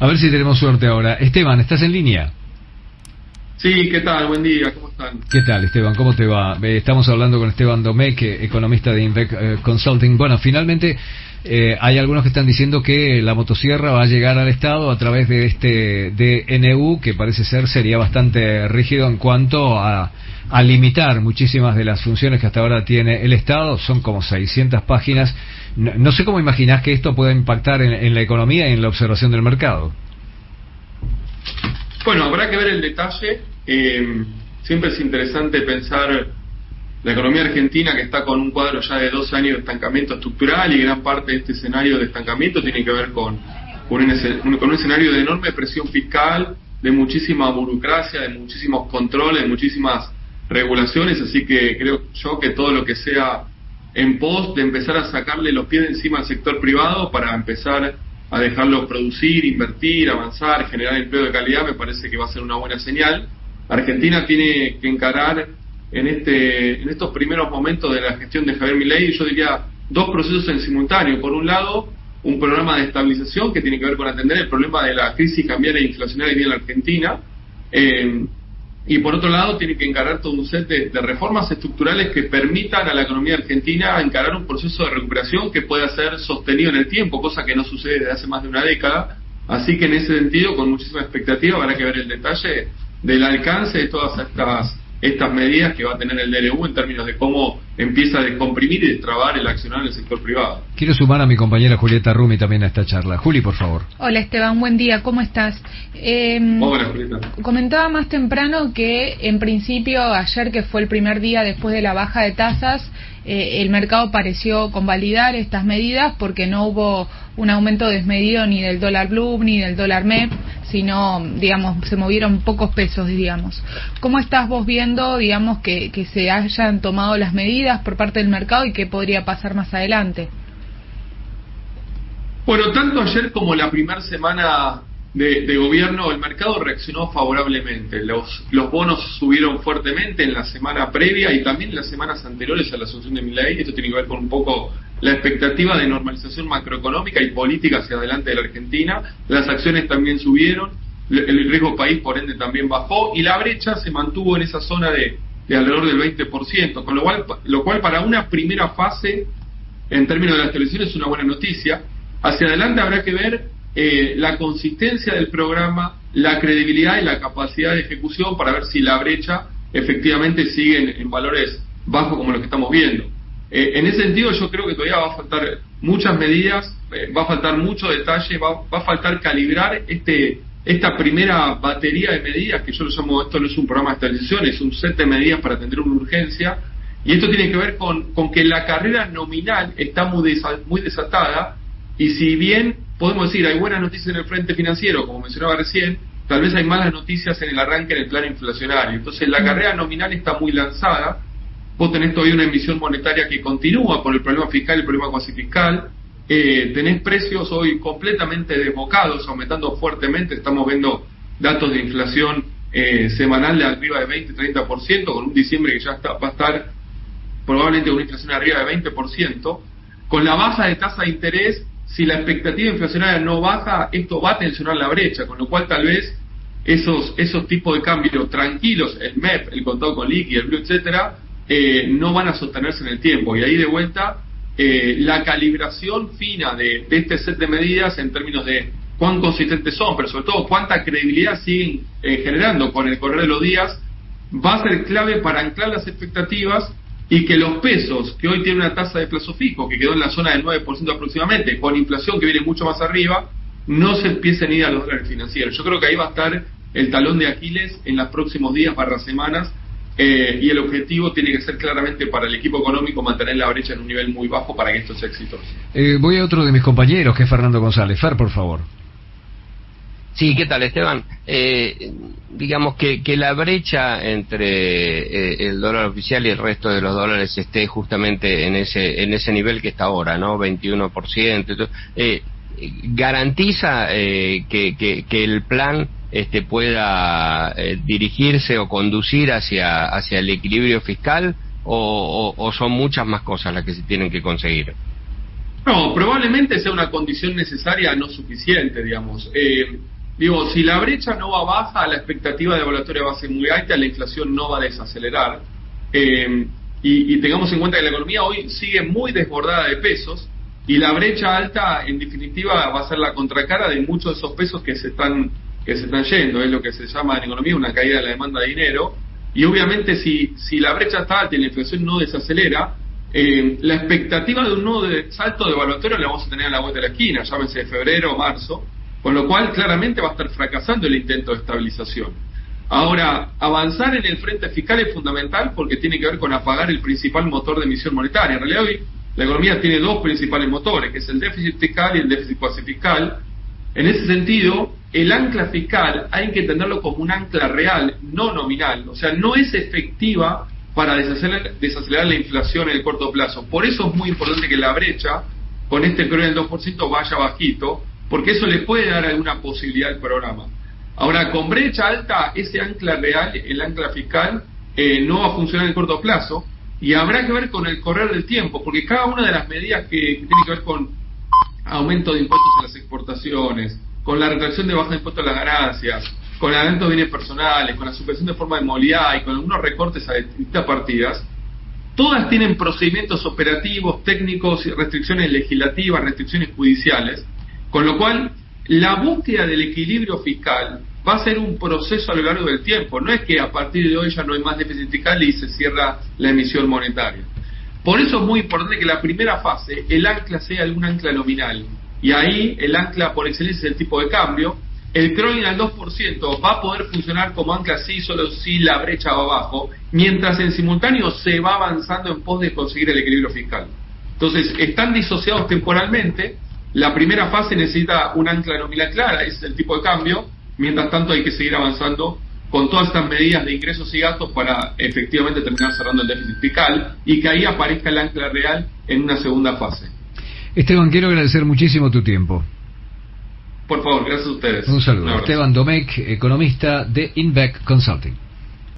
A ver si tenemos suerte ahora. Esteban, ¿estás en línea? Sí, ¿qué tal? Buen día, ¿cómo están? ¿Qué tal, Esteban? ¿Cómo te va? Estamos hablando con Esteban Domecq, economista de Invec Consulting. Bueno, finalmente hay algunos que están diciendo que la motosierra va a llegar al Estado a través de este DNU, que parece ser sería bastante rígido en cuanto a limitar muchísimas de las funciones que hasta ahora tiene el Estado. Son como 600 páginas. No sé cómo imaginás que esto pueda impactar en la economía y en la observación del mercado. Bueno, habrá que ver el detalle. Siempre es interesante pensar la economía argentina, que está con un cuadro ya de 12 años de estancamiento estructural, y gran parte de este escenario de estancamiento tiene que ver con un escenario de enorme presión fiscal, de muchísima burocracia, de muchísimos controles, de muchísimas regulaciones. Así que creo yo que todo lo que sea en pos de empezar a sacarle los pies de encima al sector privado para empezar a dejarlo producir, invertir, avanzar, generar empleo de calidad, me parece que va a ser una buena señal. Argentina tiene que encarar en estos primeros momentos de la gestión de Javier Milei, yo diría, dos procesos en simultáneo. Por un lado, un programa de estabilización que tiene que ver con atender el problema de la crisis cambiaria e inflacionaria que tiene la Argentina, y por otro lado tiene que encarar todo un set de reformas estructurales que permitan a la economía argentina encarar un proceso de recuperación que pueda ser sostenido en el tiempo, cosa que no sucede desde hace más de una década. Así que en ese sentido, con muchísima expectativa, habrá que ver el detalle del alcance de todas estas medidas que va a tener el DNU en términos de cómo empieza a descomprimir y destrabar el accionar en el sector privado. Quiero sumar a mi compañera Julieta Rumi también a esta charla. Juli, por favor. Hola Esteban, buen día, ¿cómo estás? Hola Julieta. Comentaba más temprano que en principio ayer, que fue el primer día después de la baja de tasas, el mercado pareció convalidar estas medidas porque no hubo un aumento desmedido ni del dólar blue ni del dólar MEP, sino, digamos, se movieron pocos pesos, digamos. ¿Cómo estás vos viendo, digamos, que se hayan tomado las medidas por parte del mercado y qué podría pasar más adelante? Bueno, tanto ayer como la primera semana de gobierno, el mercado reaccionó favorablemente. Los bonos subieron fuertemente en la semana previa y también en las semanas anteriores a la asunción de Milei. Esto tiene que ver con un poco la expectativa de normalización macroeconómica y política hacia adelante de la Argentina. Las acciones también subieron, el riesgo país por ende también bajó, y la brecha se mantuvo en esa zona de alrededor del 20%, con lo cual para una primera fase en términos de la estabilización es una buena noticia. Hacia adelante habrá que ver la consistencia del programa, la credibilidad y la capacidad de ejecución para ver si la brecha efectivamente sigue en valores bajos como los que estamos viendo. En ese sentido yo creo que todavía va a faltar muchas medidas, va a faltar mucho detalle, va a faltar calibrar esta primera batería de medidas, que yo lo llamo, esto no es un programa de estabilización, es un set de medidas para atender una urgencia, y esto tiene que ver con que la carrera nominal está muy desatada, y si bien podemos decir hay buenas noticias en el frente financiero, como mencionaba recién, tal vez hay malas noticias en el arranque en el plano inflacionario. Entonces la carrera nominal está muy lanzada. Vos tenés todavía una emisión monetaria que continúa por el problema fiscal y el problema cuasi fiscal. Tenés precios hoy completamente desbocados, aumentando fuertemente. Estamos viendo datos de inflación semanal de arriba de 20-30%, con un diciembre que ya va a estar probablemente con una inflación arriba de 20%. Con la baja de tasa de interés, si la expectativa inflacionaria no baja, esto va a tensionar la brecha, con lo cual tal vez esos tipos de cambios tranquilos, el MEP, el contado con liqui, el blue, etcétera, no van a sostenerse en el tiempo. Y ahí de vuelta la calibración fina de este set de medidas en términos de cuán consistentes son, pero sobre todo cuánta credibilidad siguen generando con el correr de los días, va a ser clave para anclar las expectativas y que los pesos, que hoy tienen una tasa de plazo fijo que quedó en la zona del 9% aproximadamente, con inflación que viene mucho más arriba, no se empiecen a ir a los dólares financieros. Yo creo que ahí va a estar el talón de Aquiles en los próximos días barra semanas, y el objetivo tiene que ser claramente para el equipo económico mantener la brecha en un nivel muy bajo para que esto sea exitoso. Voy a otro de mis compañeros, que es Fernando González. Fer, por favor. Sí, ¿qué tal, Esteban? Digamos que la brecha entre el dólar oficial y el resto de los dólares esté justamente en ese nivel que está ahora, ¿no? 21%. ¿Garantiza que el plan pueda dirigirse o conducir hacia el equilibrio fiscal, o son muchas más cosas las que se tienen que conseguir? No, probablemente sea una condición necesaria, no suficiente, digamos. Digo, si la brecha no va baja, la expectativa devaluatoria va a ser muy alta, la inflación no va a desacelerar. Y tengamos en cuenta que la economía hoy sigue muy desbordada de pesos, y la brecha alta, en definitiva, va a ser la contracara de muchos de esos pesos que se están yendo. Es lo que se llama en economía una caída de la demanda de dinero. Y obviamente si la brecha está alta y la inflación no desacelera, la expectativa de un nuevo salto devaluatorio la vamos a tener a la vuelta de la esquina, llámese febrero o marzo, con lo cual claramente va a estar fracasando el intento de estabilización. Ahora, avanzar en el frente fiscal es fundamental porque tiene que ver con apagar el principal motor de emisión monetaria. En realidad hoy la economía tiene dos principales motores, que es el déficit fiscal y el déficit cuasi fiscal. En ese sentido, el ancla fiscal hay que tenerlo como un ancla real, no nominal. O sea, no es efectiva para desacelerar la inflación en el corto plazo. Por eso es muy importante que la brecha, con este PRO del 2%, vaya bajito, porque eso le puede dar alguna posibilidad al programa. Ahora, con brecha alta, ese ancla real, el ancla fiscal, no va a funcionar en el corto plazo, y habrá que ver con el correr del tiempo, porque cada una de las medidas que tiene que ver con aumento de impuestos a las exportaciones, con la retracción de baja de impuestos a las ganancias, con el aumento de bienes personales, con la suspensión de forma de movilidad y con algunos recortes a distintas partidas, todas tienen procedimientos operativos, técnicos, restricciones legislativas, restricciones judiciales, con lo cual la búsqueda del equilibrio fiscal va a ser un proceso a lo largo del tiempo. No es que a partir de hoy ya no hay más déficit fiscal y se cierra la emisión monetaria. Por eso es muy importante que la primera fase, el ancla sea algún ancla nominal. Y ahí el ancla por excelencia es el tipo de cambio. El crawling al 2% va a poder funcionar como ancla sí, solo si la brecha va abajo, mientras en simultáneo se va avanzando en pos de conseguir el equilibrio fiscal. Entonces, están disociados temporalmente. La primera fase necesita un ancla nominal clara, ese es el tipo de cambio. Mientras tanto hay que seguir avanzando con todas estas medidas de ingresos y gastos para efectivamente terminar cerrando el déficit fiscal y que ahí aparezca el ancla real en una segunda fase. Esteban, quiero agradecer muchísimo tu tiempo. Por favor, gracias a ustedes. Un saludo. Esteban Domecq, economista de Invec Consulting.